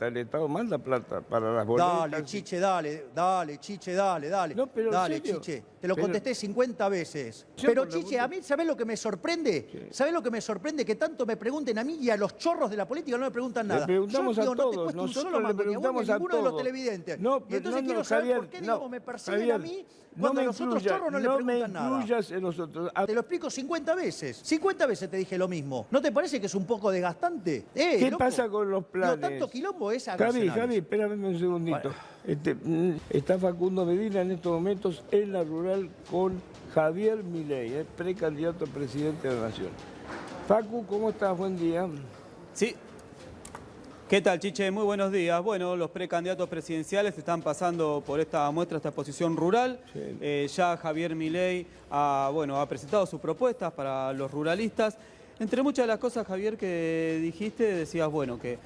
El Estado manda plata para las boletas. Dale, Chiche, dale, Chiche, dale. No, pero dale, en serio. Chiche. Te lo Pero- contesté 50 veces. Yo Pero, por la Chiche, a mí, ¿sabés lo que me sorprende? Sí. ¿Sabés lo que me sorprende? Que tanto me pregunten a mí y a los chorros de la política no me preguntan Le nada. preguntamos Yo, a digo, no te todos, cuesta un nosotros solo le mango, ni a vos, ni preguntamos a a ninguno de los todos. televidentes. No, Y pero entonces no, quiero saber por Javier, qué, no, digamos, me persiguen Javier, a mí no cuando me a los otros incluyas, chorros no le no me preguntan nada. incluyas en nosotros. Te lo explico 50 veces. 50 veces te dije lo mismo. ¿No te parece que es un poco desgastante? ¿Qué Loco. pasa con los planes? Digo, tanto quilombo es Javi, espérame un segundito. Está Facundo Medina en estos momentos en la rural con Javier Milei, precandidato a presidente de la Nación. Facu, ¿cómo estás? Buen día. Sí. ¿Qué tal, Chiche? Muy buenos días. Bueno, los precandidatos presidenciales están pasando por esta muestra, esta exposición rural. Sí. Ya Javier Milei ha presentado sus propuestas para los ruralistas. Entre muchas de las cosas, Javier, que dijiste, decías, bueno, que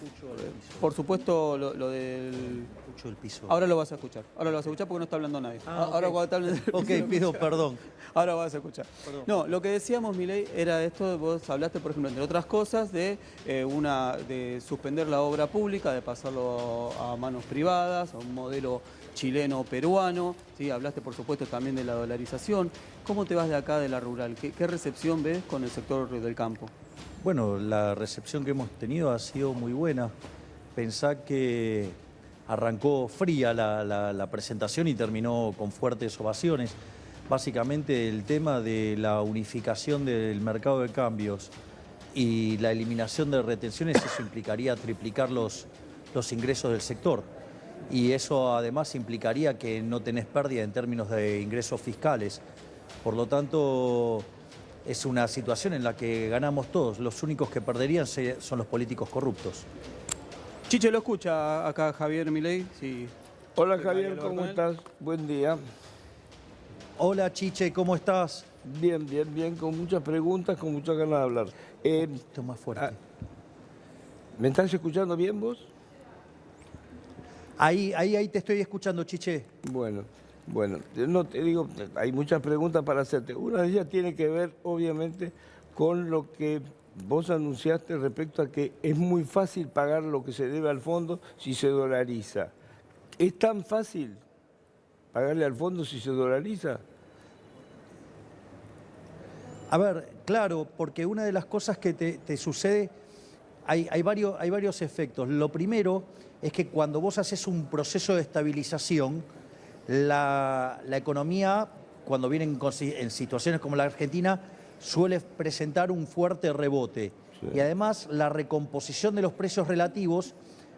por supuesto lo del... Escucho el piso. Ahora lo vas a escuchar porque no está hablando nadie. Ahora cuando te hablen- Ok, pido perdón. Ahora vas a escuchar. Perdón. No, lo que decíamos, Milei, era esto, vos hablaste, por ejemplo, entre otras cosas, de suspender la obra pública, de pasarlo a manos privadas, a un modelo chileno-peruano, ¿sí? Hablaste, por supuesto, también de la dolarización. ¿Cómo te vas de acá de la rural? ¿Qué recepción ves con el sector del campo? Bueno, la recepción que hemos tenido ha sido muy buena. Pensá que arrancó fría la presentación y terminó con fuertes ovaciones. Básicamente el tema de la unificación del mercado de cambios y la eliminación de retenciones, eso implicaría triplicar los ingresos del sector. Y eso además implicaría que no tenés pérdida en términos de ingresos fiscales. Por lo tanto, es una situación en la que ganamos todos. Los únicos que perderían son los políticos corruptos. Chiche, lo escucha acá Javier Milei. Sí. Hola ¿Qué Javier, tal, ¿cómo Alberto? estás? Buen día. Hola Chiche, ¿cómo estás? Bien, con muchas preguntas, con muchas ganas de hablar. Esto más fuerte. ¿Me estás escuchando bien vos? Ahí te estoy escuchando, Chiche. Bueno, no te digo, hay muchas preguntas para hacerte. Una de ellas tiene que ver, obviamente, con lo que vos anunciaste respecto a que es muy fácil pagar lo que se debe al fondo si se dolariza. ¿Es tan fácil pagarle al fondo si se dolariza? A ver, claro, porque una de las cosas que te sucede, hay varios efectos. Lo primero es que cuando vos haces un proceso de estabilización, la economía, cuando vienen en situaciones como la Argentina, suele presentar un fuerte rebote. Sí. Y además la recomposición de los precios relativos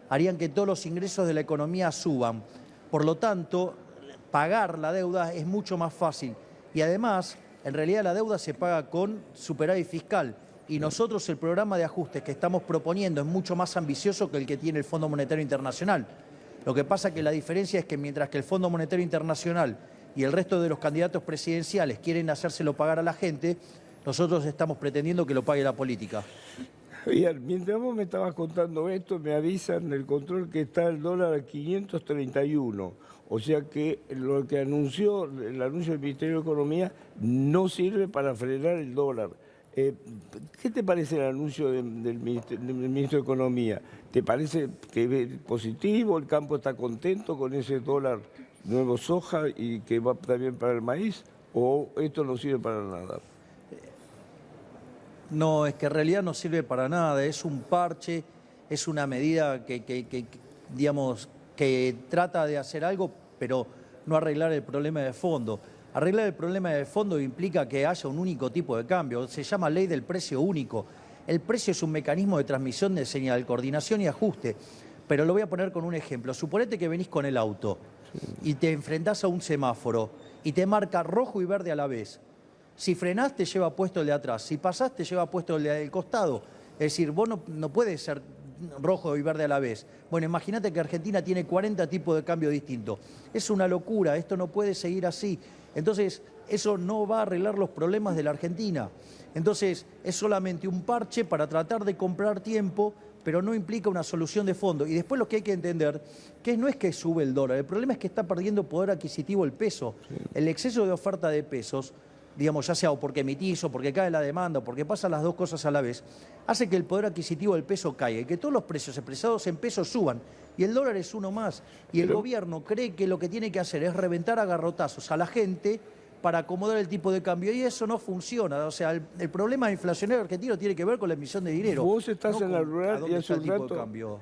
harían que todos los ingresos de la economía suban. Por lo tanto, pagar la deuda es mucho más fácil. Y además, en realidad la deuda se paga con superávit fiscal. Y nosotros el programa de ajustes que estamos proponiendo es mucho más ambicioso que el que tiene el Fondo Monetario Internacional. Lo que pasa que la diferencia es que mientras que el Fondo Monetario Internacional y el resto de los candidatos presidenciales quieren hacérselo pagar a la gente, nosotros estamos pretendiendo que lo pague la política. Javier, mientras vos me estabas contando esto, me avisan el control que está el dólar a 531. O sea que lo que anunció, el anuncio del Ministerio de Economía no sirve para frenar el dólar. ¿Qué te parece el anuncio del Ministro de Economía? ¿Te parece que es positivo? ¿El campo está contento con ese dólar nuevo soja y que va también para el maíz? ¿O esto no sirve para nada? No, es que en realidad no sirve para nada, es un parche, es una medida digamos, que trata de hacer algo, pero no arreglar el problema de fondo. Arreglar el problema de fondo implica que haya un único tipo de cambio, se llama ley del precio único. El precio es un mecanismo de transmisión de señal, coordinación y ajuste, pero lo voy a poner con un ejemplo. Suponete que venís con el auto y te enfrentás a un semáforo y te marca rojo y verde a la vez. Si frenás, te lleva puesto el de atrás. Si pasás, te lleva puesto el del costado. Es decir, vos no puedes ser rojo y verde a la vez. Bueno, imagínate que Argentina tiene 40 tipos de cambio distintos. Es una locura, esto no puede seguir así. Entonces, eso no va a arreglar los problemas de la Argentina. Entonces, es solamente un parche para tratar de comprar tiempo, pero no implica una solución de fondo. Y después lo que hay que entender, que no es que sube el dólar, el problema es que está perdiendo poder adquisitivo el peso. El exceso de oferta de pesos digamos, ya sea o porque emitís o porque cae la demanda o porque pasan las dos cosas a la vez, hace que el poder adquisitivo del peso caiga y que todos los precios expresados en pesos suban. Y el dólar es uno más. Y el gobierno cree que lo que tiene que hacer es reventar a garrotazos a la gente para acomodar el tipo de cambio. Y eso no funciona. O sea, el problema inflacionario argentino tiene que ver con la emisión de dinero. Vos estás no en la con a rural dónde y está el tipo de cambio.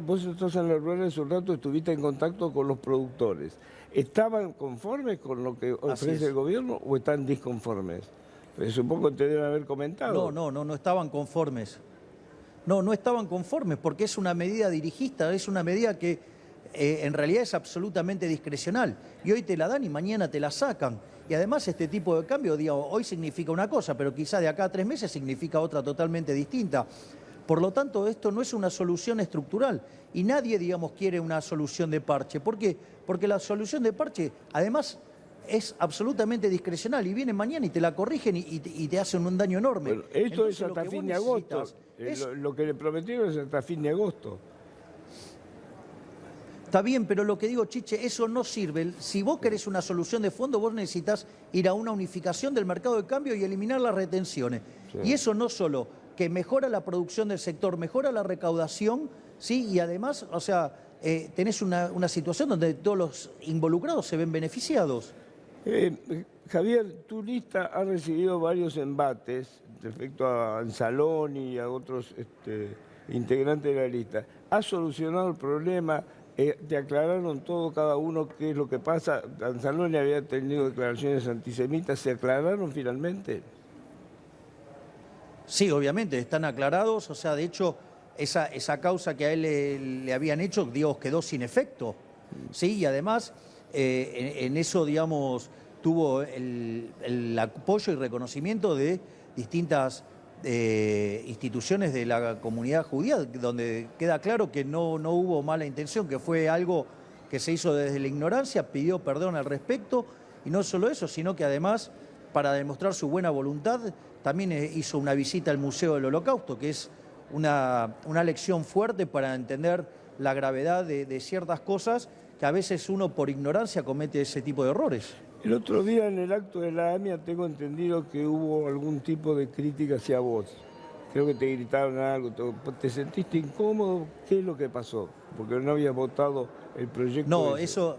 vos estás en la rural y hace un rato estuviste en contacto con los productores. ¿Estaban conformes con lo que ofrece el gobierno o están disconformes? Pues supongo que te deben haber comentado. No estaban conformes. No estaban conformes porque es una medida dirigista, es una medida que en realidad es absolutamente discrecional. Y hoy te la dan y mañana te la sacan. Y además este tipo de cambio, digamos, hoy significa una cosa, pero quizá de acá a 3 meses significa otra totalmente distinta. Por lo tanto, esto no es una solución estructural y nadie, digamos, quiere una solución de parche. ¿Por qué? Porque la solución de parche, además, es absolutamente discrecional y vienen mañana y te la corrigen y te hacen un daño enorme. Bueno, esto Entonces, es hasta fin de agosto. Lo que le prometieron es hasta fin de agosto. Está bien, pero lo que digo, Chiche, eso no sirve. Si vos querés una solución de fondo, vos necesitas ir a una unificación del mercado de cambio y eliminar las retenciones. Sí. Y eso no solo que mejora la producción del sector, mejora la recaudación, ¿sí? Y además, o sea, tenés una situación donde todos los involucrados se ven beneficiados. Javier, tu lista ha recibido varios embates respecto a Anzaloni y a otros integrantes de la lista. ¿Has solucionado el problema? ¿Te aclararon todo, cada uno, qué es lo que pasa? Anzaloni había tenido declaraciones antisemitas, ¿se aclararon finalmente? Sí, obviamente, están aclarados. O sea, de hecho, esa causa que a él le habían hecho, digamos, quedó sin efecto. Sí, y además, en eso, digamos, tuvo el apoyo y reconocimiento de distintas instituciones de la comunidad judía, donde queda claro que no hubo mala intención, que fue algo que se hizo desde la ignorancia, pidió perdón al respecto, y no solo eso, sino que además, para demostrar su buena voluntad, también hizo una visita al Museo del Holocausto, que es una lección fuerte para entender la gravedad de ciertas cosas que a veces uno por ignorancia comete ese tipo de errores. El otro día en el acto de la AMIA tengo entendido que hubo algún tipo de crítica hacia vos. Creo que te gritaron algo. ¿Te sentiste incómodo? ¿Qué es lo que pasó? Porque no habías votado el proyecto. No, eso...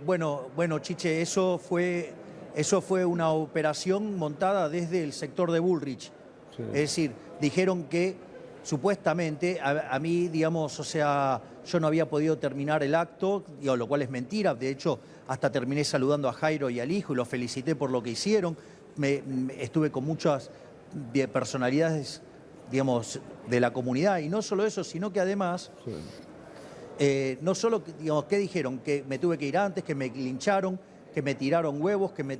bueno, Chiche, eso fue una operación montada desde el sector de Bullrich. Sí. Es decir, dijeron que supuestamente a mí, digamos, o sea, yo no había podido terminar el acto, digo, lo cual es mentira. De hecho, hasta terminé saludando a Jairo y al hijo y los felicité por lo que hicieron. Estuve con muchas personalidades, digamos, de la comunidad. Y no solo eso, sino que además, sí. No solo, digamos, ¿qué dijeron? Que me tuve que ir antes, que me lincharon, que me tiraron huevos, que me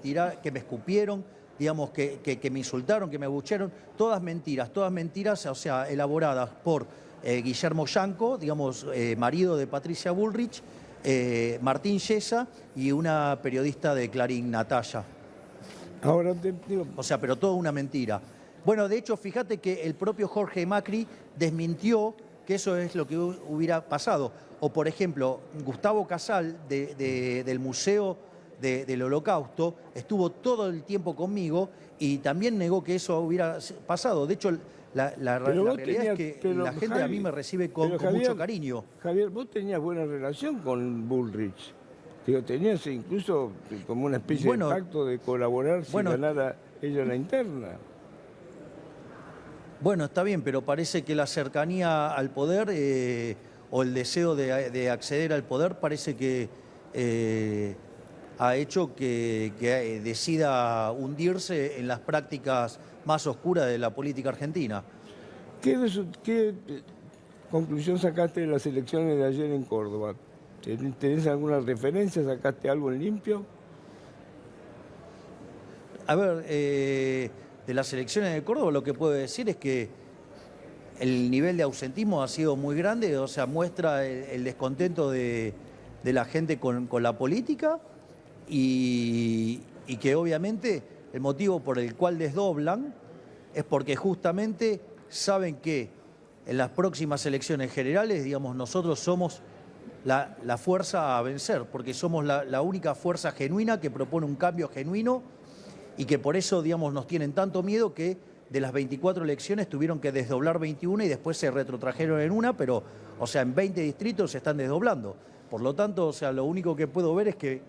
escupieron, digamos, que me insultaron, que me abuchearon. Todas mentiras, o sea, elaboradas por Guillermo Yanco, digamos, marido de Patricia Bullrich, Martín Yesa y una periodista de Clarín, Natalia. Ahora te digo... O sea, pero toda una mentira. Bueno, de hecho, fíjate que el propio Jorge Macri desmintió que eso es lo que hubiera pasado. O, por ejemplo, Gustavo Casal, del Museo del Holocausto, estuvo todo el tiempo conmigo y también negó que eso hubiera pasado. De hecho, la realidad es que la gente, Javi, a mí me recibe con mucho cariño. Javier, vos tenías buena relación con Bullrich. Digo, tenías incluso como una especie de pacto de colaborar si ganara ella la interna. Bueno, está bien, pero parece que la cercanía al poder o el deseo de acceder al poder parece que ha hecho que decida hundirse en las prácticas más oscuras de la política argentina. ¿Qué conclusión sacaste de las elecciones de ayer en Córdoba? ¿Tenés alguna referencia? ¿Sacaste algo en limpio? A ver, de las elecciones de Córdoba lo que puedo decir es que el nivel de ausentismo ha sido muy grande, o sea, muestra el descontento de la gente con la política y que obviamente el motivo por el cual desdoblan es porque justamente saben que en las próximas elecciones generales, digamos, nosotros somos la fuerza a vencer, porque somos la única fuerza genuina que propone un cambio genuino y que por eso, digamos, nos tienen tanto miedo que de las 24 elecciones tuvieron que desdoblar 21 y después se retrotrajeron en una, pero, o sea, en 20 distritos se están desdoblando. Por lo tanto, o sea, lo único que puedo ver es que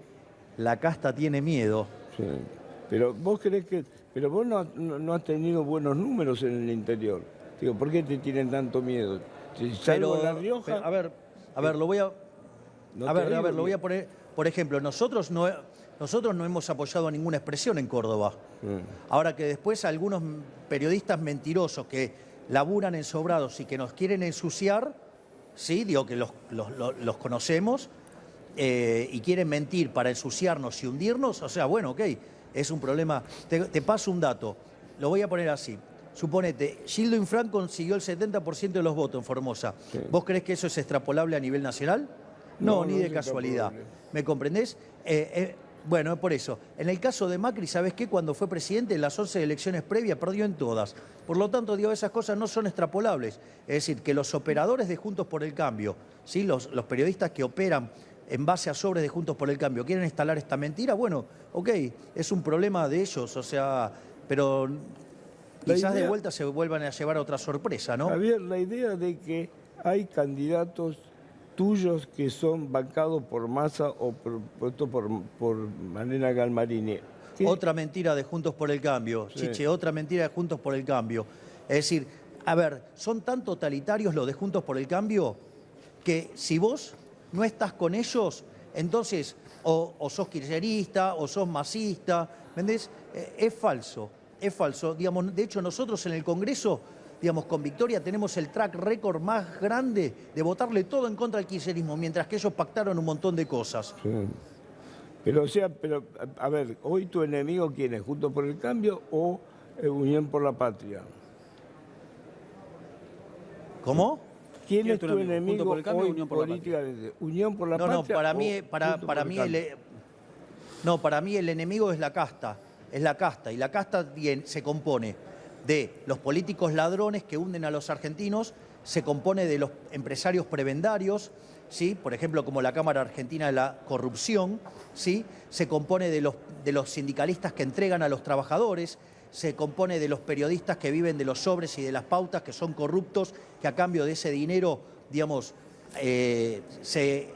la casta tiene miedo. Sí. Pero vos crees que... Pero vos no has tenido buenos números en el interior. Digo, ¿por qué te tienen tanto miedo? Salvo en La Rioja... A ver, lo voy a... No a te ver, digo lo voy bien. a poner... Por ejemplo, nosotros no hemos apoyado ninguna expresión en Córdoba. Ahora que después algunos periodistas mentirosos que laburan en Sobrados y que nos quieren ensuciar, sí, digo que los conocemos, y quieren mentir para ensuciarnos y hundirnos, o sea, bueno, ok, es un problema. Te paso un dato, lo voy a poner así. Suponete, Gildo Infran consiguió el 70% de los votos en Formosa. Sí. ¿Vos creés que eso es extrapolable a nivel nacional? No, ni de es casualidad. extrapolable. ¿Me comprendés? Bueno, por eso. En el caso de Macri, ¿sabés qué? Cuando fue presidente, en las 11 elecciones previas perdió en todas. Por lo tanto, digo, esas cosas no son extrapolables. Es decir, que los operadores de Juntos por el Cambio, ¿sí? Los periodistas que operan en base a sobres de Juntos por el Cambio, quieren instalar esta mentira, bueno, ok, es un problema de ellos, o sea, pero quizás de vuelta se vuelvan a llevar otra sorpresa, ¿no? Javier, la idea de que hay candidatos tuyos que son bancados por Massa o propuestos por Mariana Galmarini. ¿Qué? Otra mentira de Juntos por el Cambio, Sí. Chiche, otra mentira de Juntos por el Cambio. Es decir, a ver, son tan totalitarios los de Juntos por el Cambio que si vos no estás con ellos, entonces o sos kirchnerista o sos masista, ¿entendés? Es falso, Digamos, de hecho, nosotros en el Congreso, digamos, con Victoria tenemos el track record más grande de votarle todo en contra del kirchnerismo, mientras que ellos pactaron un montón de cosas. Sí. Pero, o sea, a ver, ¿hoy tu enemigo quién es? ¿Juntos por el Cambio o Unión por la Patria? ¿Cómo? ¿Quién ¿Quién es tu enemigo? enemigo ¿Juntos por el Cambio o hoy Unión por la Patria? políticamente? ¿Unión por la No, Patria? para o mí, Juntos para por mí Cambio? para mí el enemigo es la casta, y la casta se compone de los políticos ladrones que hunden a los argentinos, se compone de los empresarios prebendarios, ¿sí? Por ejemplo, como la Cámara Argentina de la Corrupción, ¿sí? Se compone de los sindicalistas que entregan a los trabajadores, se compone de los periodistas que viven de los sobres y de las pautas, que son corruptos, que a cambio de ese dinero, digamos,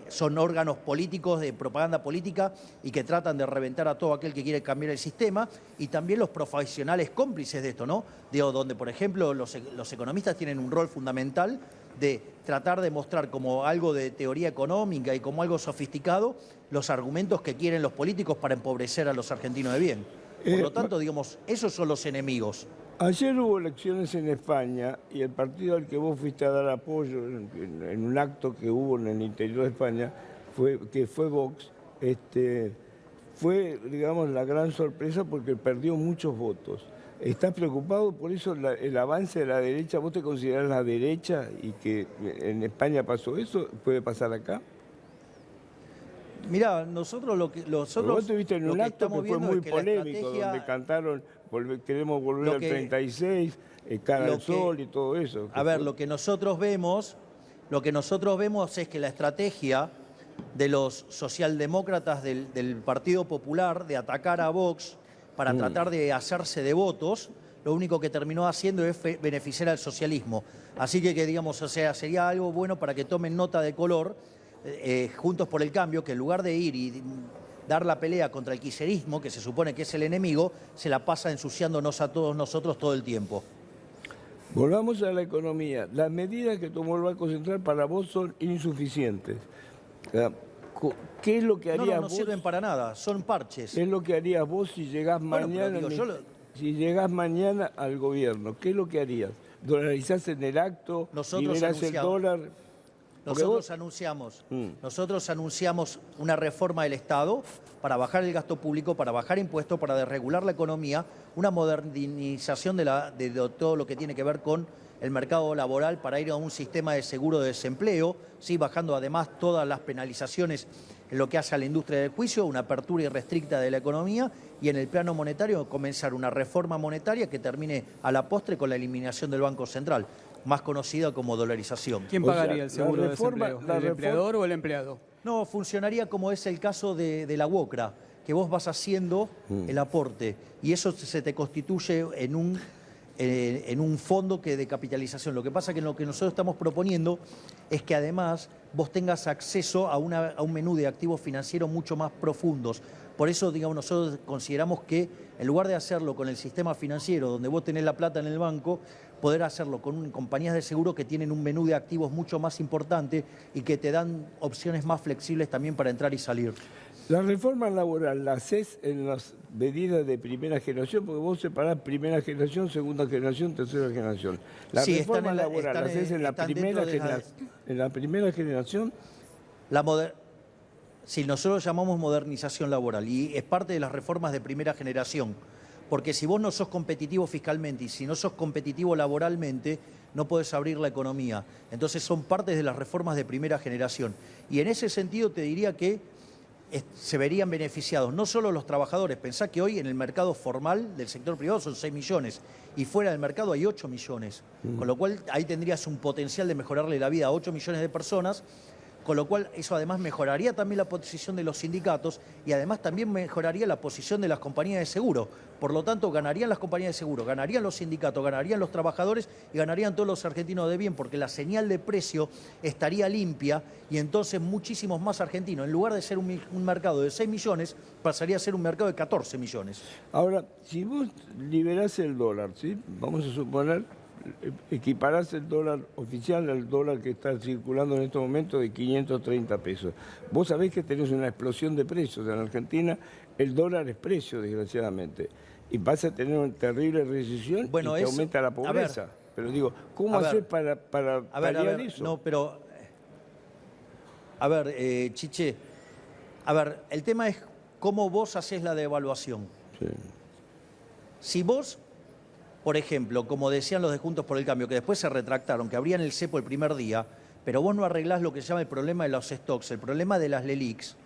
son órganos políticos de propaganda política y que tratan de reventar a todo aquel que quiere cambiar el sistema, y también los profesionales cómplices de esto, ¿no? Digo, donde, por ejemplo, los economistas tienen un rol fundamental de tratar de mostrar como algo de teoría económica y como algo sofisticado los argumentos que quieren los políticos para empobrecer a los argentinos de bien. Por lo tanto, digamos, esos son los enemigos. Ayer hubo elecciones en España y el partido al que vos fuiste a dar apoyo en un acto que hubo en el interior de España, que fue Vox, fue, digamos, la gran sorpresa porque perdió muchos votos. ¿Estás preocupado por eso, el avance de la derecha? ¿Vos te considerás la derecha y que en España pasó eso? ¿Puede pasar acá? Mirá, nosotros lo que Porque vos estuviste en un acto que fue muy polémico, donde cantaron queremos volver al 36, cara al sol y todo eso. A ver, lo que nosotros vemos es que la estrategia de los socialdemócratas del Partido Popular de atacar a Vox para tratar de hacerse de votos, lo único que terminó haciendo es beneficiar al socialismo. Así que digamos, o sea, sería algo bueno para que tomen nota de color, Juntos por el Cambio, que en lugar de ir y dar la pelea contra el kirchnerismo, que se supone que es el enemigo, se la pasa ensuciándonos a todos nosotros todo el tiempo. Volvamos a la economía. Las medidas que tomó el Banco Central para vos son insuficientes. ¿Qué es lo que harías No vos? sirven para nada, son parches. ¿Qué es lo que harías vos si llegás Bueno, mañana? pero digo, Si llegás mañana al gobierno, ¿qué es lo que harías? ¿Dolarizás en el acto? Nosotros ¿Liberás el anunciamos. dólar? Porque Nosotros anunciamos una reforma del Estado para bajar el gasto público, para bajar impuestos, para desregular la economía, una modernización de todo lo que tiene que ver con el mercado laboral para ir a un sistema de seguro de desempleo, ¿sí? Bajando además todas las penalizaciones en lo que hace a la industria del juicio, una apertura irrestricta de la economía, y en el plano monetario comenzar una reforma monetaria que termine a la postre con la eliminación del Banco Central, más conocida como dolarización. ¿Quién pagaría el seguro de desempleo? ¿El empleador o el empleado? No, funcionaría como es el caso de la UOCRA, que vos vas haciendo el aporte y eso se te constituye en un fondo de capitalización. Lo que pasa que lo que nosotros estamos proponiendo es que además vos tengas acceso a un menú de activos financieros mucho más profundos. Por eso, digamos, nosotros consideramos que en lugar de hacerlo con el sistema financiero, donde vos tenés la plata en el banco, poder hacerlo con compañías de seguro que tienen un menú de activos mucho más importante y que te dan opciones más flexibles también para entrar y salir. La reforma laboral la haces en las medidas de primera generación, porque vos separás primera generación, segunda generación, tercera generación. La Sí, reforma están laboral la haces en la primera generación. Si nosotros llamamos modernización laboral y es parte de las reformas de primera generación, porque si vos no sos competitivo fiscalmente y si no sos competitivo laboralmente, no podés abrir la economía. Entonces son partes de las reformas de primera generación. Y en ese sentido te diría que se verían beneficiados no solo los trabajadores. Pensá que hoy en el mercado formal del sector privado son 6 millones y fuera del mercado hay 8 millones. Con lo cual ahí tendrías un potencial de mejorarle la vida a 8 millones de personas. Con lo cual eso además mejoraría también la posición de los sindicatos y además también mejoraría la posición de las compañías de seguro. Por lo tanto, ganarían las compañías de seguro, ganarían los sindicatos, ganarían los trabajadores y ganarían todos los argentinos de bien, porque la señal de precio estaría limpia y entonces muchísimos más argentinos, en lugar de ser un mercado de 6 millones, pasaría a ser un mercado de 14 millones. Ahora, si vos liberás el dólar, ¿sí? Vamos a suponer, equiparás el dólar oficial al dólar que está circulando en estos momentos de 530 pesos. Vos sabés que tenés una explosión de precios. En Argentina el dólar es precio, desgraciadamente. Y vas a tener una terrible recesión y te aumenta la pobreza. Pero digo, ¿cómo hacer para paliar eso? No, pero... A ver, Chiche, a ver, el tema es cómo vos hacés la devaluación. Sí. Si vos... Por ejemplo, como decían los de Juntos por el Cambio, que después se retractaron, que abrían el cepo el primer día, pero vos no arreglás lo que se llama el problema de los stocks, el problema de las LELIQs.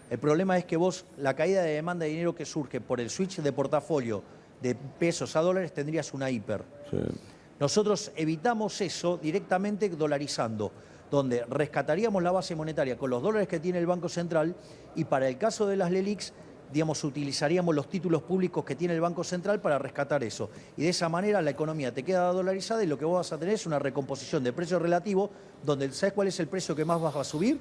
El problema es que vos, la caída de demanda de dinero que surge por el switch de portafolio de pesos a dólares, tendrías una hiper. Sí. Nosotros evitamos eso directamente dolarizando, donde rescataríamos la base monetaria con los dólares que tiene el Banco Central y para el caso de las LELIQs, digamos, utilizaríamos los títulos públicos que tiene el Banco Central para rescatar eso. Y de esa manera la economía te queda dolarizada y lo que vos vas a tener es una recomposición de precio relativo donde, ¿sabes cuál es el precio que más vas a subir?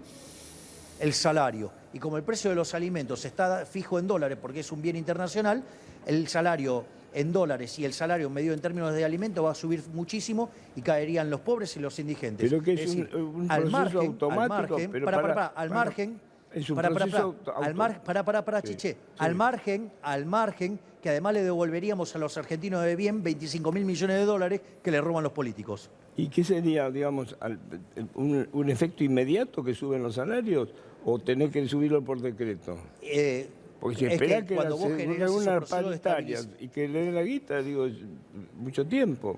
El salario. Y como el precio de los alimentos está fijo en dólares porque es un bien internacional, el salario en dólares y el salario medido en términos de alimentos va a subir muchísimo y caerían los pobres y los indigentes. Pero que es decir, un proceso automático. Al margen, Chiche, sí. Al margen que además le devolveríamos a los argentinos de bien 25.000 millones de dólares que le roban los políticos. ¿Y qué sería, digamos, un efecto inmediato que suben los salarios o tenés que subirlo por decreto? Porque si esperás que cuando vos generás una paritaria y que le den la guita, digo, es mucho tiempo.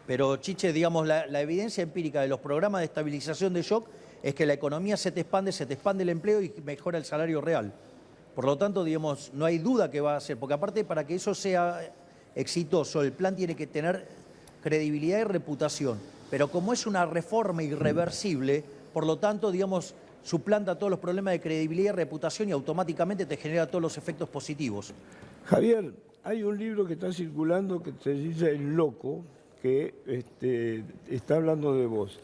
Pero, Chiche, digamos, la evidencia empírica de los programas de estabilización de shock es que la economía se te expande el empleo y mejora el salario real. Por lo tanto, digamos, no hay duda que va a ser, porque aparte para que eso sea exitoso, el plan tiene que tener credibilidad y reputación. Pero como es una reforma irreversible, por lo tanto, digamos, suplanta todos los problemas de credibilidad y reputación y automáticamente te genera todos los efectos positivos. Javier, hay un libro que está circulando que se dice El Loco, que está hablando de vos.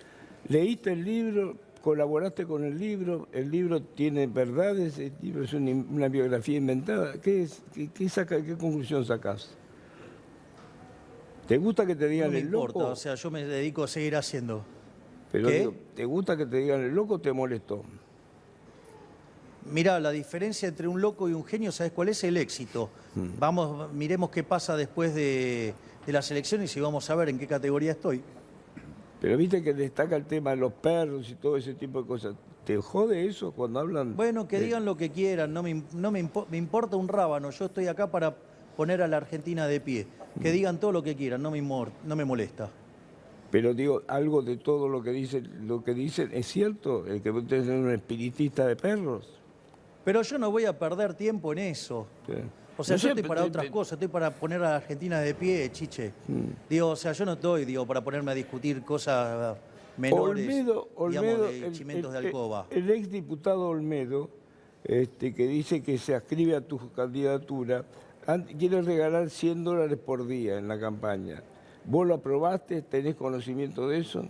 ¿Leíste el libro? ¿Colaboraste con el libro tiene verdades, el libro es una biografía inventada? ¿Qué conclusión sacás? ¿Te gusta que te digan el loco? No me importa, o sea, yo me dedico a seguir haciendo. Pero ¿Qué? digo, ¿te gusta que te digan el loco o te molestó? Mirá, la diferencia entre un loco y un genio, ¿sabes cuál es? El éxito. Vamos, miremos qué pasa después de las elecciones y vamos a ver en qué categoría estoy. Pero viste que destaca el tema de los perros y todo ese tipo de cosas. ¿Te jode eso cuando hablan? Bueno, que digan lo que quieran, me importa un rábano. Yo estoy acá para poner a la Argentina de pie. Que digan todo lo que quieran, no me molesta. Pero digo, algo de todo lo que dicen ¿es cierto? ¿El que vos tenés un espiritista de perros? Pero yo no voy a perder tiempo en eso. Sí. O sea, No yo sé, estoy para otras cosas, estoy para poner a la Argentina de pie, Chiche. Digo, o sea, yo no estoy, para ponerme a discutir cosas menores, Olmedo, digamos, de chimentos de alcoba. El exdiputado Olmedo que dice que se adscribe a tu candidatura, quiere regalar $100 por día en la campaña. ¿Vos lo aprobaste? ¿Tenés conocimiento de eso?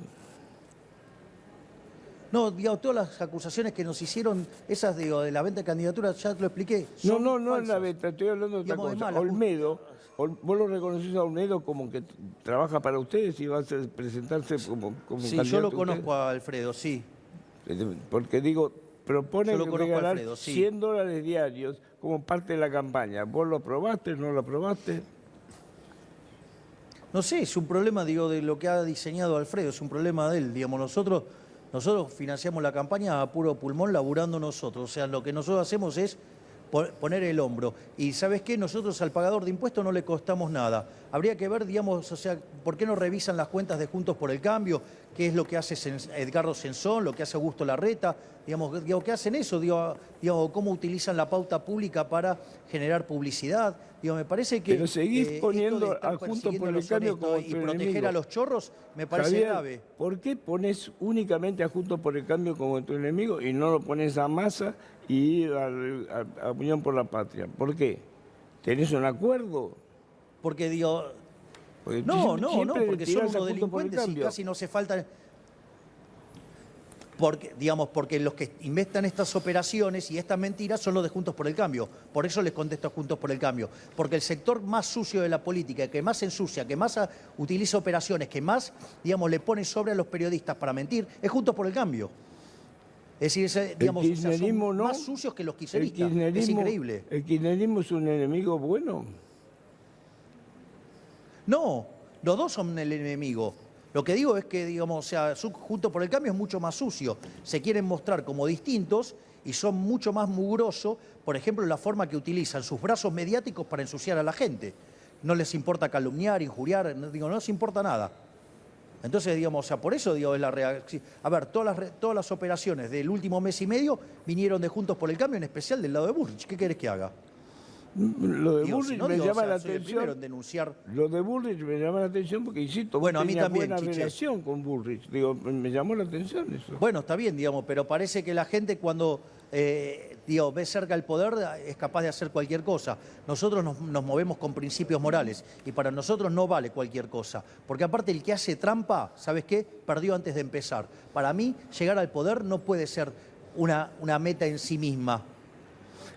No, digamos, todas las acusaciones que nos hicieron, esas digo, de la venta de candidaturas, ya te lo expliqué. No, son no es la falsas. venta, estoy hablando de otra Digamos, es cosa. más, la Olmedo, vos lo reconocés a Olmedo como que trabaja para ustedes y va a presentarse como Sí, candidato yo lo a conozco a Alfredo, sí. ustedes. Porque digo, propone Yo lo conozco a regalar Alfredo, sí. $100 diarios como parte de la campaña. ¿Vos lo aprobaste, no lo aprobaste? No sé, es un problema, digo, de lo que ha diseñado Alfredo, es un problema de él. Digamos, nosotros financiamos la campaña a puro pulmón, laburando nosotros. O sea, lo que nosotros hacemos es poner el hombro. Y ¿sabes qué? Nosotros al pagador de impuestos no le costamos nada. Habría que ver, digamos, o sea, ¿por qué no revisan las cuentas de Juntos por el Cambio? ¿Qué es lo que hace Edgardo Sensón, lo que hace Augusto Larreta? Digamos, ¿qué hacen eso? Digo, ¿cómo utilizan la pauta pública para generar publicidad? Digo, me parece que Pero seguís poniendo esto de estar a Juntos persiguiendo por a el los Cambio honestos como y tu proteger enemigo. a los chorros me parece Javier, grave. ¿por qué pones únicamente a Juntos por el Cambio como tu enemigo y no lo pones a Massa y a Unión por la Patria? ¿Por qué? ¿Tenés un acuerdo? Porque digo, Porque no, siempre le porque son tirás a unos Juntos por el delincuentes y Cambio. casi no se faltan. Porque, digamos, porque los que inventan estas operaciones y estas mentiras son los de Juntos por el Cambio. Por eso les contesto a Juntos por el Cambio. Porque el sector más sucio de la política, que más ensucia, que más utiliza operaciones, que más, digamos, le pone sobre a los periodistas para mentir, es Juntos por el Cambio. Es decir, digamos, o sea, son más sucios que los kirchneristas. Es increíble. ¿El kirchnerismo es un enemigo bueno? No, los dos son el enemigo. Lo que digo es que, digamos, o sea, Juntos por el Cambio es mucho más sucio. Se quieren mostrar como distintos y son mucho más mugrosos, por ejemplo, la forma que utilizan sus brazos mediáticos para ensuciar a la gente. No les importa calumniar, injuriar, no les importa nada. Entonces, digamos, o sea, por eso digo, es la reacción. A ver, todas las operaciones del último mes y medio vinieron de Juntos por el Cambio, en especial del lado de Bullrich. ¿Qué querés que haga? Lo de Digo, Bullrich si no, me digo, llama o sea, la soy el primero en atención. denunciar. Lo de Bullrich me llama la atención porque, insisto, Bueno, vos a mí tenías también, buena Chiche. relación con Bullrich. Digo, me llamó la atención eso. Bueno, está bien, digamos, pero parece que la gente cuando ve cerca el poder es capaz de hacer cualquier cosa. Nosotros nos movemos con principios morales y para nosotros no vale cualquier cosa. Porque aparte el que hace trampa, ¿sabes qué? Perdió antes de empezar. Para mí, llegar al poder no puede ser una meta en sí misma.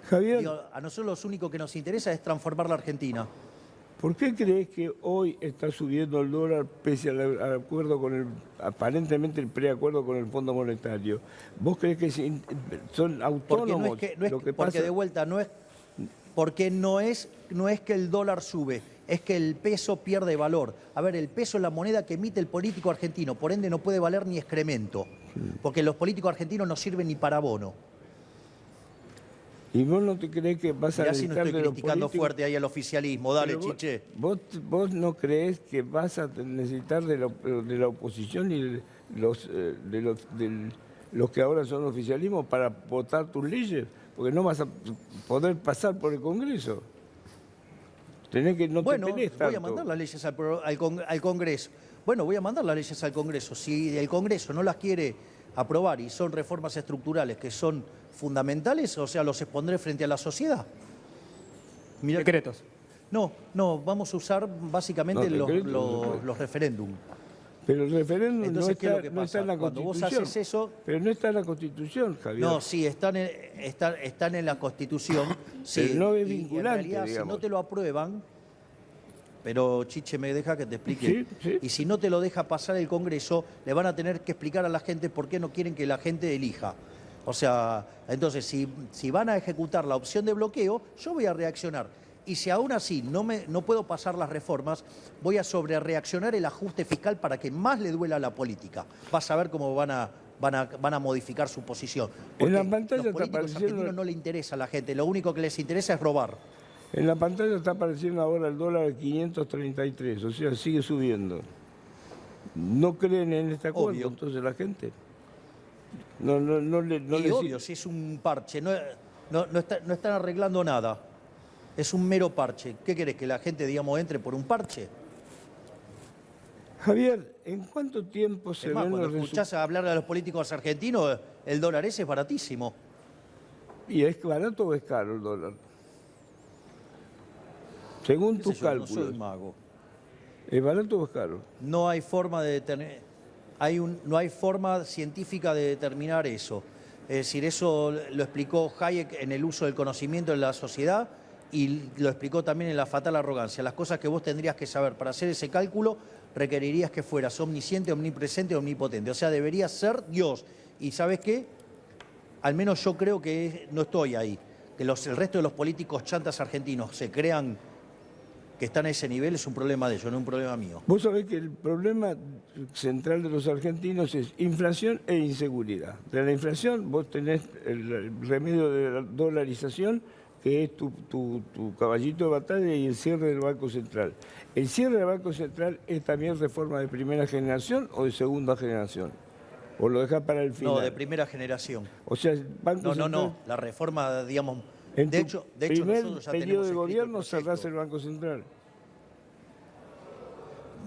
Javier, Digo, a nosotros lo único que nos interesa es transformar la Argentina. ¿por qué crees que hoy está subiendo el dólar pese al acuerdo aparentemente el preacuerdo con el Fondo Monetario? ¿Vos crees que son Porque autónomos lo que porque pasa? de vuelta porque no es que el dólar sube, es que el peso pierde valor. A ver, el peso es la moneda que emite el político argentino, por ende no puede valer ni excremento, porque los políticos argentinos no sirven ni para bono. ¿Y vos no te crees que vas a Mirá si no necesitar estoy de los criticando políticos? fuerte ahí al oficialismo, dale, Pero Chiche. ¿Vos no crees que vas a necesitar de la oposición y de los que ahora son oficialismo para votar tus leyes? Porque no vas a poder pasar por el Congreso. Tenés que no Bueno, te tenés voy tanto. a mandar las leyes al Congreso. Bueno, voy a mandar las leyes al Congreso. Si el Congreso no las quiere aprobar y son reformas estructurales que son fundamentales, o sea, los expondré frente a la sociedad. Mirá, Decretos. no, vamos a usar básicamente No, decretos no se puede. los referéndum. Pero el referéndum no Entonces, ¿qué es lo está, que no está pasa? en la Cuando vos Constitución. haces eso, Pero no está en la Constitución, Javier. no, sí, están en la Constitución. Sí, Pero no es y en vinculante, realidad, si digamos. no te lo aprueban, pero Chiche, me deja que te explique. Sí, sí. Y si no te lo deja pasar el Congreso, le van a tener que explicar a la gente por qué no quieren que la gente elija. O sea, entonces, si van a ejecutar la opción de bloqueo, yo voy a reaccionar. Y si aún así no puedo pasar las reformas, voy a sobrereaccionar el ajuste fiscal para que más le duela a la política. Vas a ver cómo van a modificar su posición. Porque la pantalla los está políticos apareciendo- argentinos no le interesa a la gente, lo único que les interesa es robar. En la pantalla está apareciendo ahora el dólar a 533, o sea, sigue subiendo. ¿No creen en este acuerdo Obvio. entonces la gente? No Y les- obvio, si es un parche, no están arreglando nada. Es un mero parche. ¿Qué querés? ¿Que la gente, digamos, entre por un parche? Javier, ¿en cuánto tiempo se Es más, ven cuando los escuchás hablar a los políticos argentinos, el dólar ese es baratísimo. ¿Y es barato o es caro el dólar? Según ¿Qué tus sé yo? No cálculos, soy mago. ¿es barato o es caro? No hay forma de no hay forma científica de determinar eso. Es decir, eso lo explicó Hayek en el uso del conocimiento en la sociedad y lo explicó también en La fatal arrogancia. Las cosas que vos tendrías que saber para hacer ese cálculo requerirías que fueras omnisciente, omnipresente, omnipotente. O sea, deberías ser Dios. ¿Y sabes qué? Al menos yo creo que no estoy ahí. Que el resto de los políticos chantas argentinos se crean que están a ese nivel es un problema de ellos, no un problema mío. Vos sabés que el problema central de los argentinos es inflación e inseguridad. De la inflación vos tenés el remedio de la dolarización, que es tu caballito de batalla, y el cierre del Banco Central. ¿El cierre del Banco Central es también reforma de primera generación o de segunda generación? ¿O lo dejás para el final? No, de primera generación. O sea, el Banco Central... La reforma, digamos... En de tu hecho primer nosotros ya periodo tenemos de escrito gobierno el proyecto. cerrás el Banco Central.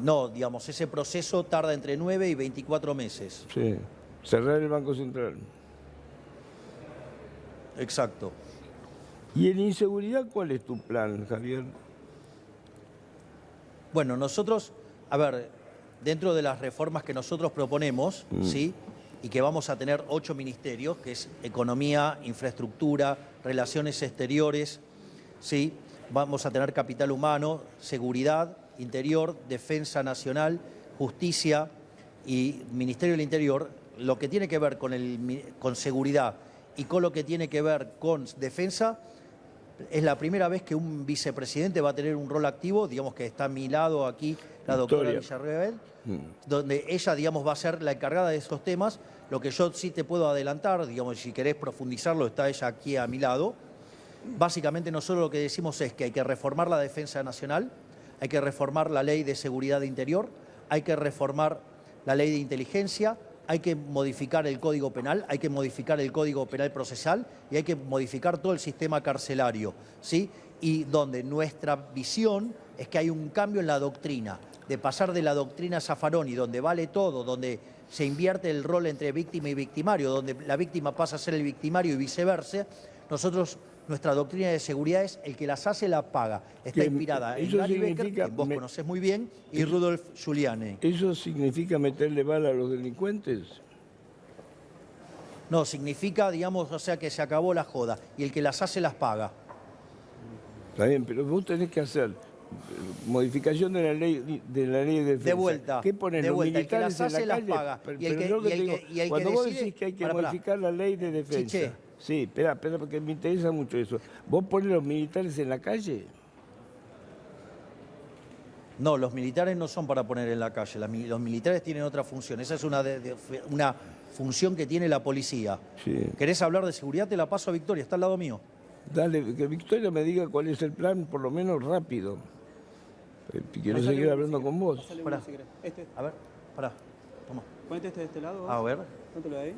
No, digamos, ese proceso tarda entre 9 y 24 meses. Sí, cerrar el Banco Central. Exacto. ¿Y en inseguridad cuál es tu plan, Javier? Bueno, nosotros, a ver, dentro de las reformas que nosotros proponemos, ¿sí? Y que vamos a tener 8 ministerios, que es economía, infraestructura, relaciones exteriores, ¿sí? Vamos a tener capital humano, seguridad, interior, defensa nacional, justicia y Ministerio del Interior. Lo que tiene que ver con seguridad y con lo que tiene que ver con defensa, es la primera vez que un vicepresidente va a tener un rol activo, digamos que está a mi lado aquí la doctora Villarreal, donde ella, digamos, va a ser la encargada de estos temas. Lo que yo sí te puedo adelantar, digamos, si querés profundizarlo, está ella aquí a mi lado. Básicamente nosotros lo que decimos es que hay que reformar la defensa nacional, hay que reformar la ley de seguridad interior, hay que reformar la ley de inteligencia, hay que modificar el Código Penal, hay que modificar el Código Penal Procesal y hay que modificar todo el sistema carcelario, ¿sí? Y donde nuestra visión es que hay un cambio en la doctrina, de pasar de la doctrina Zaffaroni, donde vale todo, donde se invierte el rol entre víctima y victimario, donde la víctima pasa a ser el victimario y viceversa. Nosotros, nuestra doctrina de seguridad es el que las hace, la paga. Está inspirada en Gary Becker, que vos conocés muy bien, y Rudolf Giuliani. ¿Eso significa meterle bala a los delincuentes? No, significa, digamos, o sea, que se acabó la joda y el que las hace, las paga. Está bien, pero vos tenés que hacer modificación de la ley de defensa. De vuelta. ¿Qué ponen de los vuelta. El que militares las hace, en la las calle? paga. Y el que, yo y el digo, que, y el cuando que vos decide, decís que hay que pará. modificar la ley de defensa. Chiche. Sí, espera, porque me interesa mucho eso. ¿Vos pones los militares en la calle? No, los militares no son para poner en la calle. Los militares tienen otra función. Esa es una función que tiene la policía. Sí. ¿Querés hablar de seguridad? Te la paso a Victoria, está al lado mío. Dale, que Victoria me diga cuál es el plan, por lo menos rápido. Quiero seguir hablando con vos. Pásale Pará. uno si querés. Este. A ver, pará. Toma. Ponete este de este lado. A ver. Póntelo de ahí.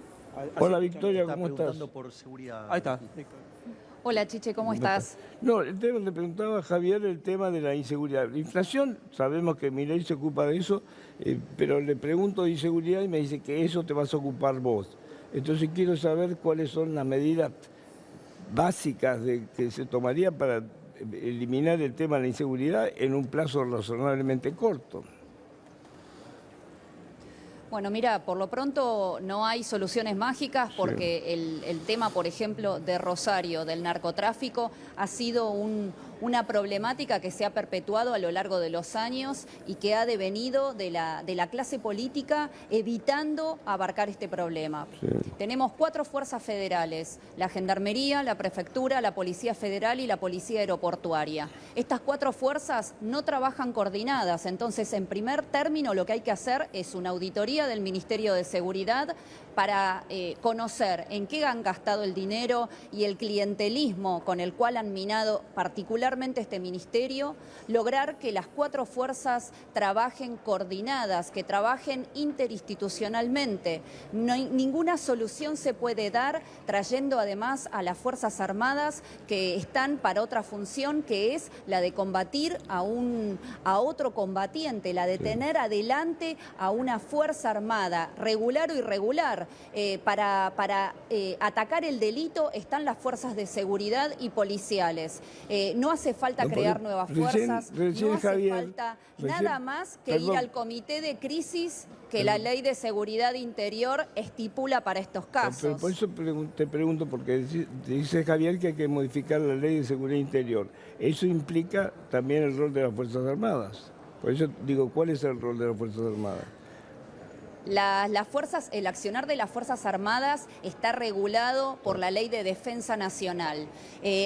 Hola Así, Victoria, Está ¿cómo estás? preguntando por seguridad. Ahí está. Hola Chiche, ¿cómo estás? No, el tema, le preguntaba a Javier el tema de la inseguridad. La inflación, sabemos que Milei se ocupa de eso, pero le pregunto de inseguridad y me dice que eso te vas a ocupar vos. Entonces quiero saber cuáles son las medidas básicas que se tomarían para eliminar el tema de la inseguridad en un plazo razonablemente corto. Bueno, mira, por lo pronto no hay soluciones mágicas porque el tema, por ejemplo, de Rosario, del narcotráfico, ha sido una problemática que se ha perpetuado a lo largo de los años y que ha devenido de la clase política evitando abarcar este problema. Sí. Tenemos 4 fuerzas federales, la Gendarmería, la Prefectura, la Policía Federal y la Policía Aeroportuaria. Estas 4 fuerzas no trabajan coordinadas, entonces en primer término lo que hay que hacer es una auditoría del Ministerio de Seguridad para conocer en qué han gastado el dinero y el clientelismo con el cual han minado particularmente particularmente este ministerio, lograr que las 4 fuerzas trabajen coordinadas, que trabajen interinstitucionalmente. Ninguna solución se puede dar trayendo además a las Fuerzas Armadas que están para otra función, que es la de combatir a otro combatiente, la de tener adelante a una Fuerza Armada, regular o irregular. Para atacar el delito están las fuerzas de seguridad y policiales. No hace falta crear nuevas fuerzas, no hace falta nada más que ir al comité de crisis que la Ley de Seguridad Interior estipula para estos casos. Pero por eso te pregunto, porque dice Javier que hay que modificar la Ley de Seguridad Interior. Eso implica también el rol de las Fuerzas Armadas. Por eso digo, ¿cuál es el rol de las Fuerzas Armadas? El accionar de las Fuerzas Armadas está regulado por la Ley de Defensa Nacional.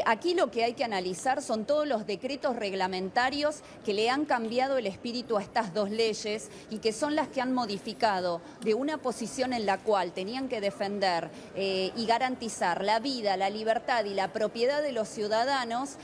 Aquí lo que hay que analizar son todos los decretos reglamentarios que le han cambiado el espíritu a estas 2 leyes y que son las que han modificado de una posición en la cual tenían que defender y garantizar la vida, la libertad y la propiedad de los ciudadanos,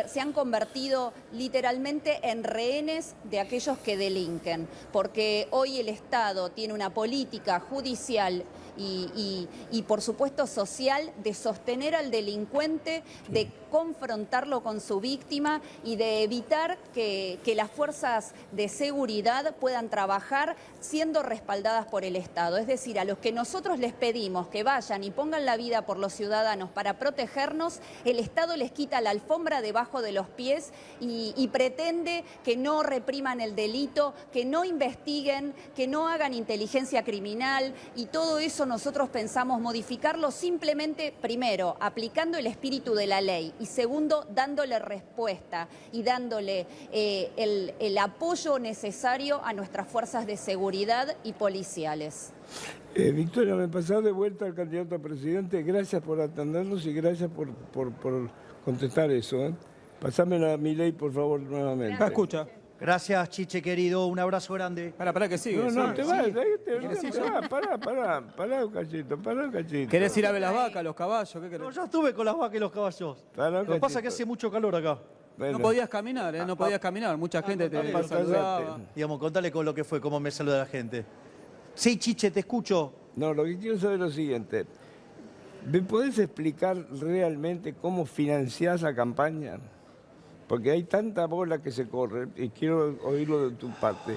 se han convertido literalmente en rehenes de aquellos que delinquen, porque hoy el Estado tiene una política judicial y por supuesto social de sostener al delincuente, de confrontarlo con su víctima y de evitar que las fuerzas de seguridad puedan trabajar siendo respaldadas por el Estado. Es decir, a los que nosotros les pedimos que vayan y pongan la vida por los ciudadanos para protegernos, el Estado les quita la alfombra debajo de los pies y pretende que no repriman el delito, que no investiguen, que no hagan inteligencia criminal, y todo eso nosotros pensamos modificarlo simplemente, primero, aplicando el espíritu de la ley y segundo, dándole respuesta y dándole el apoyo necesario a nuestras fuerzas de seguridad y policiales. Victoria, me pasás de vuelta al candidato a presidente. Gracias por atendernos y gracias por contestar eso. Pasame a Milei, por favor, nuevamente. La escucha. Gracias, Chiche, querido. Un abrazo grande. Para que sigue. No, te vas, pará un cachito. ¿Querés ir a ver las vacas, los caballos? ¿Qué querés? No, ya estuve con las vacas y los caballos. Pará un Lo que pasa cachito. es que hace mucho calor acá. Bueno. No podías caminar, ¿eh? No podías caminar. Mucha gente te saludaba. Digamos, contale con lo que fue, cómo me saluda la gente. Sí, Chiche, te escucho. No, lo que quiero saber es lo siguiente. ¿Me podés explicar realmente cómo financiás la campaña? Porque hay tanta bola que se corre y quiero oírlo de tu parte.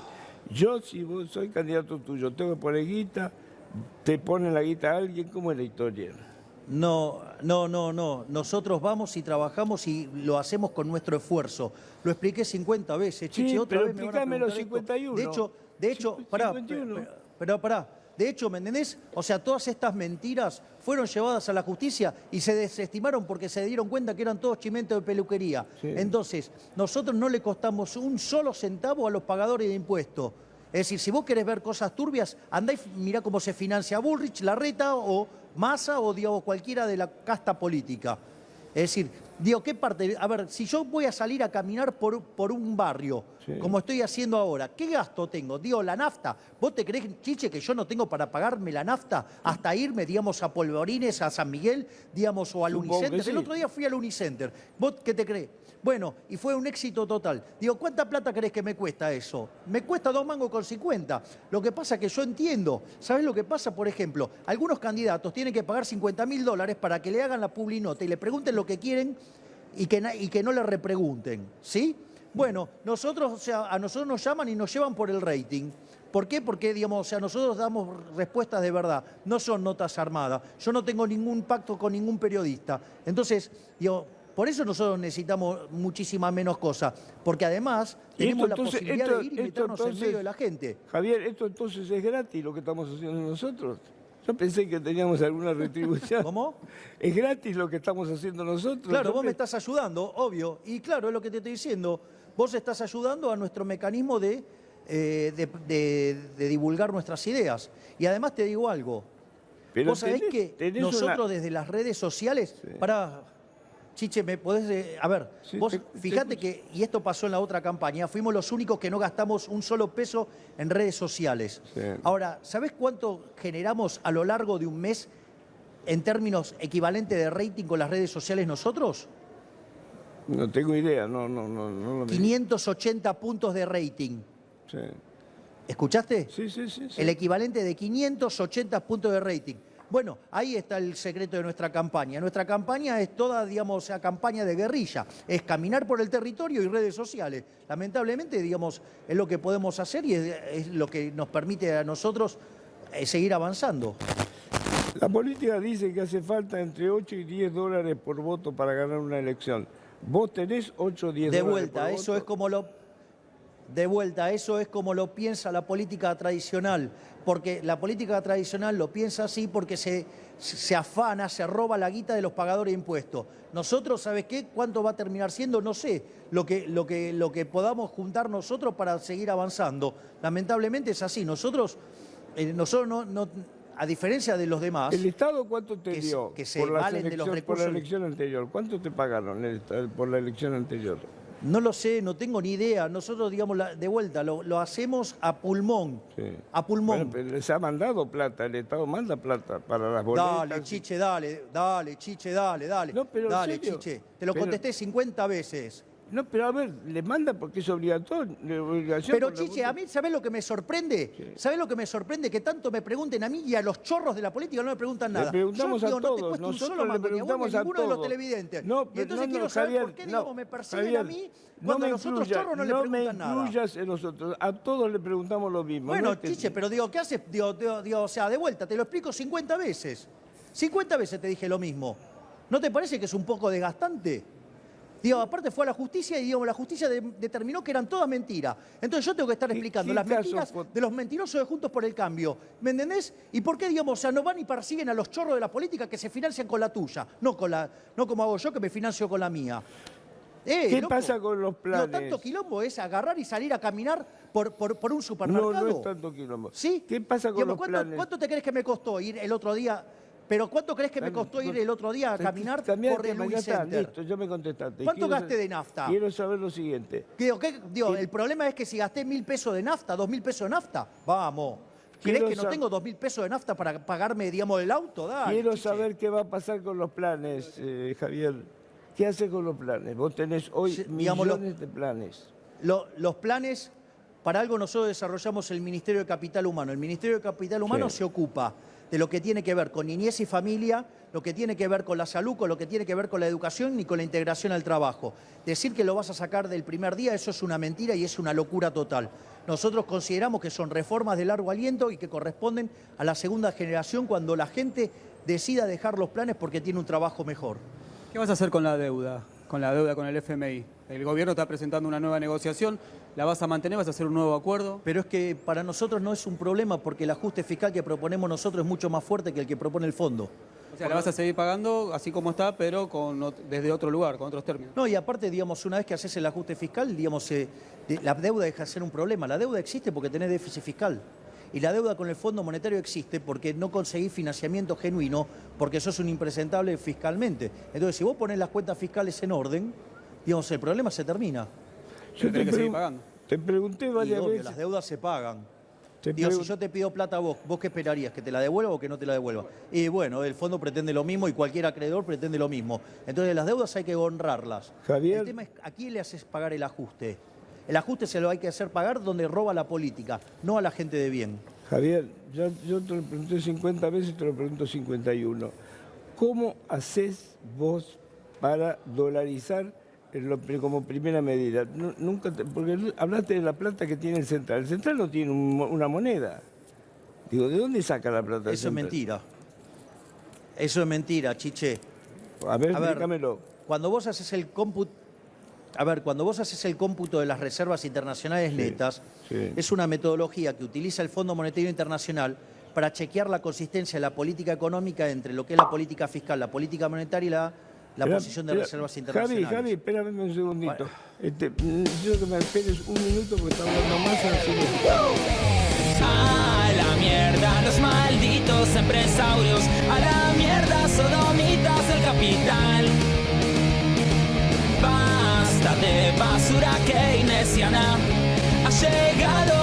Yo, si vos soy candidato tuyo, tengo que poner guita, te ponen la guita a alguien, ¿cómo es la historia? No. Nosotros vamos y trabajamos y lo hacemos con nuestro esfuerzo. Lo expliqué 50 veces, Chiche. Sí, otra pero vez me van a explícame los preguntar esto. 51. De hecho, pará. 51. Pero pará. De hecho, ¿me entendés? O sea, todas estas mentiras fueron llevadas a la justicia y se desestimaron porque se dieron cuenta que eran todos chimentos de peluquería. Sí. Entonces, nosotros no le costamos un solo centavo a los pagadores de impuestos. Es decir, si vos querés ver cosas turbias, andá y mirá cómo se financia Bullrich, Larreta o Massa o digamos, cualquiera de la casta política. Es decir, digo, ¿qué parte? A ver, si yo voy a salir a caminar por un barrio, sí, como estoy haciendo ahora, ¿qué gasto tengo? Digo, la nafta. ¿Vos te creés, Chiche, que yo no tengo para pagarme la nafta hasta irme, digamos, a Polvorines, a San Miguel, digamos, o al Unicenter? Sí. El otro día fui al Unicenter. ¿Vos qué te crees? Bueno, y fue un éxito total. Digo, ¿cuánta plata crees que me cuesta eso? Me cuesta 2,50 mangos. Lo que pasa es que yo entiendo. ¿Sabés lo que pasa? Por ejemplo, algunos candidatos tienen que pagar $50.000 para que le hagan la publinota y le pregunten lo que quieren y que no le repregunten, ¿sí? Bueno, nosotros, o sea, a nosotros nos llaman y nos llevan por el rating. ¿Por qué? Porque, digamos, o sea, nosotros damos respuestas de verdad, no son notas armadas. Yo no tengo ningún pacto con ningún periodista. Entonces, digo, por eso nosotros necesitamos muchísima menos cosas, porque además tenemos la posibilidad de ir y meternos en medio de la gente. Javier, esto entonces es gratis lo que estamos haciendo nosotros. Yo pensé que teníamos alguna retribución. ¿Cómo? Es gratis lo que estamos haciendo nosotros. Claro, vos me estás ayudando, obvio. Y claro, es lo que te estoy diciendo. Vos estás ayudando a nuestro mecanismo de divulgar nuestras ideas. Y además te digo algo. Pero vos sabés que nosotros desde las redes sociales... Sí. Chiche, ¿me podés...? A ver, sí, vos fíjate que, y esto pasó en la otra campaña, fuimos los únicos que no gastamos un solo peso en redes sociales. Sí. Ahora, ¿sabés cuánto generamos a lo largo de un mes en términos equivalentes de rating con las redes sociales nosotros? No tengo idea, no lo vi. 580 puntos de rating. Sí. ¿Escuchaste? Sí. El equivalente de 580 puntos de rating. Bueno, ahí está el secreto de nuestra campaña. Nuestra campaña es toda, digamos, o sea, campaña de guerrilla. Es caminar por el territorio y redes sociales. Lamentablemente, digamos, es lo que podemos hacer y es lo que nos permite a nosotros seguir avanzando. La política dice que hace falta entre 8 y 10 dólares por voto para ganar una elección. ¿Vos tenés 8 o 10 De dólares vuelta, por eso voto? es como lo... De vuelta, eso es como lo piensa la política tradicional, porque la política tradicional lo piensa así porque se afana, se roba la guita de los pagadores de impuestos. Nosotros, ¿sabes qué? ¿Cuánto va a terminar siendo? No sé, lo que podamos juntar nosotros para seguir avanzando. Lamentablemente es así, nosotros no, a diferencia de los demás... ¿El Estado cuánto te que dio que se por, las valen de los por recursos? la elección anterior? ¿Cuánto te pagaron por la elección anterior? No lo sé, no tengo ni idea. Nosotros, digamos, de vuelta, lo hacemos a pulmón. Sí. A pulmón. Bueno, pero les ha mandado plata, el Estado manda plata para las boletas. Dale, Chiche, dale, Chiche, dale. No, pero en dale, serio. Chiche. Te lo Pero- contesté 50 veces. No, pero a ver, le manda porque es obligatorio. Obligación Pero, por la Chiche, a mí, ¿sabés lo que me sorprende? Sí. ¿Sabés lo que me sorprende? Que tanto me pregunten a mí y a los chorros de la política no me preguntan nada. Le preguntamos Yo, a no te todos. cuesta un Nosotros solo le mango, ni a vos, ni a preguntamos a ninguno de los todos. televidentes. No, Y pero entonces no, quiero no, saber Javier, por qué, no, digamos, me persiguen Javier, a mí no cuando me a los otros incluyas, chorros no le no me preguntan nada. incluyas en nosotros. A todos le preguntamos lo mismo. Bueno, no es que- Chiche, pero digo, ¿qué haces? Digo, o sea, de vuelta, te lo explico 50 veces. 50 veces te dije lo mismo. ¿No te parece que es un poco desgastante? Digo, aparte fue a la justicia y digamos, la justicia determinó que eran todas mentiras. Entonces yo tengo que estar explicando qué las caso mentiras fue? de los mentirosos de Juntos por el Cambio. ¿Me entendés? ¿Y por qué, digamos, o sea, no van y persiguen a los chorros de la política que se financian con la tuya? No como hago yo, que me financio con la mía. ¿Qué loco. pasa con los Digo, planes? tanto quilombo es agarrar y salir a caminar por un supermercado. No es tanto quilombo. ¿Sí? ¿Qué pasa con Digamos, los planes? ¿Cuánto te crees que me costó ir el otro día? Pero ¿cuánto crees que me costó ir el otro día a caminar También por el ya Luis está, Center? listo, ya me contestaste. ¿Cuánto Quiero gasté de nafta? Quiero saber lo siguiente. Digo, el problema es que si gasté 1.000 pesos de nafta, 2.000 pesos de nafta, vamos. ¿Crees Quiero que no sab- tengo 2.000 pesos de nafta para pagarme, digamos, el auto? Dale, Quiero chiche. saber qué va a pasar con los planes, Javier. ¿Qué hace con los planes? Vos tenés hoy Sí, digámoslo. millones de planes. Los planes, para algo nosotros desarrollamos el Ministerio de Capital Humano. El Ministerio de Capital Humano Sí. se ocupa de lo que tiene que ver con niñez y familia, lo que tiene que ver con la salud, con lo que tiene que ver con la educación y con la integración al trabajo. Decir que lo vas a sacar del primer día, eso es una mentira y es una locura total. Nosotros consideramos que son reformas de largo aliento y que corresponden a la segunda generación cuando la gente decida dejar los planes porque tiene un trabajo mejor. ¿Qué vas a hacer con la deuda? Con la deuda con el FMI. El gobierno está presentando una nueva negociación. ¿La vas a mantener? ¿Vas a hacer un nuevo acuerdo? Pero es que para nosotros no es un problema porque el ajuste fiscal que proponemos nosotros es mucho más fuerte que el que propone el fondo. O sea, la vas a seguir pagando así como está, pero desde otro lugar, con otros términos. No, y aparte, digamos, una vez que haces el ajuste fiscal, digamos, la deuda deja de ser un problema. La deuda existe porque tenés déficit fiscal. Y la deuda con el Fondo Monetario existe porque no conseguís financiamiento genuino, porque sos un impresentable fiscalmente. Entonces, si vos ponés las cuentas fiscales en orden, digamos, el problema se termina. Yo tenés que seguir pagando. te pregunté Y varias obvio, veces. las deudas se pagan. te Digo, si pregun- yo te pido plata a vos, ¿vos qué esperarías? ¿Que te la devuelva o que no te la devuelva? Y bueno, el fondo pretende lo mismo y cualquier acreedor pretende lo mismo. Entonces las deudas hay que honrarlas. Javier. El tema es a quién le haces pagar el ajuste. El ajuste se lo hay que hacer pagar donde roba la política, no a la gente de bien. Javier, yo te lo pregunté 50 veces y te lo pregunto 51. ¿Cómo haces vos para dolarizar como primera medida? Porque hablaste de la plata que tiene el Central. El Central no tiene una moneda. Digo, ¿de dónde saca la plata el Eso es Central? mentira. Eso es mentira, Chiche. A ver, A ver, explícamelo. Cuando vos haces el cómputo... A ver, cuando vos haces el cómputo de las reservas internacionales netas, sí. es una metodología que utiliza el Fondo Monetario Internacional para chequear la consistencia de la política económica entre lo que es la política fiscal, la política monetaria y la Espera, posición de espera. reservas internacionales. Javi, espérame un segundito. Bueno. Necesito que me esperes un minuto porque está hablando más así. A la mierda los malditos empresarios, a la mierda sodomitas del capital. Basta de basura keynesiana, ha llegado